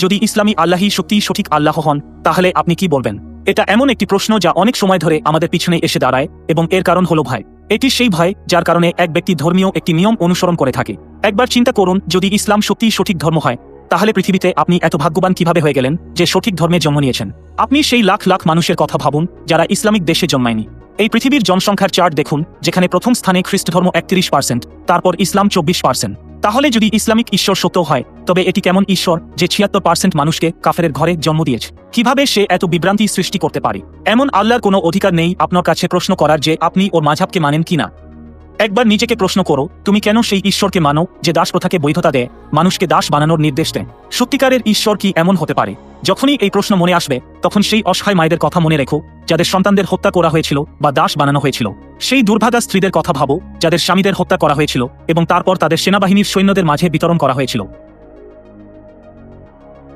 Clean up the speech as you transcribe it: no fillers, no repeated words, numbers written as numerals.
যদি ইসলামী আল্লাহই সত্যিই সঠিক আল্লাহ হন, তাহলে আপনি কি বলবেন? এটা এমন একটি প্রশ্ন যা অনেক সময় ধরে আমাদের পিছনে এসে দাঁড়ায়, এবং এর কারণ হলো ভয়। এটি সেই ভয় যার কারণে এক ব্যক্তি ধর্মীয় একটি নিয়ম অনুসরণ করে থাকে। একবার চিন্তা করুন, যদি ইসলাম সত্যিই সঠিক ধর্ম হয়, তাহলে পৃথিবীতে আপনি এত ভাগ্যবান কিভাবে হয়ে গেলেন যে সঠিক ধর্মে জন্ম নিয়েছেন? আপনি সেই লাখ লাখ মানুষের কথা ভাবুন যারা ইসলামিক দেশে জন্মায়নি। এই পৃথিবীর জনসংখ্যার চার্ট দেখুন, যেখানে প্রথম স্থানে খ্রিস্ট ধর্ম 31%, তারপর ইসলাম 24%। তাহলে যদি ইসলামিক ঈশ্বর সত্য হয়, তবে এটি কেমন ঈশ্বর যে 76% মানুষকে কাফেরের ঘরে জন্ম দিয়েছে? কিভাবে সে এত বিভ্রান্তি সৃষ্টি করতে পারে? এমন আল্লাহর কোনো অধিকার নেই আপনার কাছে প্রশ্ন করার যে আপনি ওর মাযহাবকে মানেন কিনা। একবার নিজেকে প্রশ্ন করো, তুমি কেন সেই ঈশ্বরকে মানো যে দাস প্রথাকে বৈধতা দেয়, মানুষকে দাস বানানোর নির্দেশ দেয়? সত্যিকারের ঈশ্বর কি এমন হতে পারে? যখনই এই প্রশ্ন মনে আসবে, তখন সেই অসহায় মায়েদের কথা মনে রেখো যাদের সন্তানদের হত্যা করা হয়েছিল বা দাস বানানো হয়েছিল। সেই দুর্ভাগা স্ত্রীদের কথা ভাবো যাদের স্বামীদের হত্যা করা হয়েছিল এবং তারপর তাদের সেনাবাহিনীর সৈন্যদের মাঝে বিতরণ করা হয়েছিল।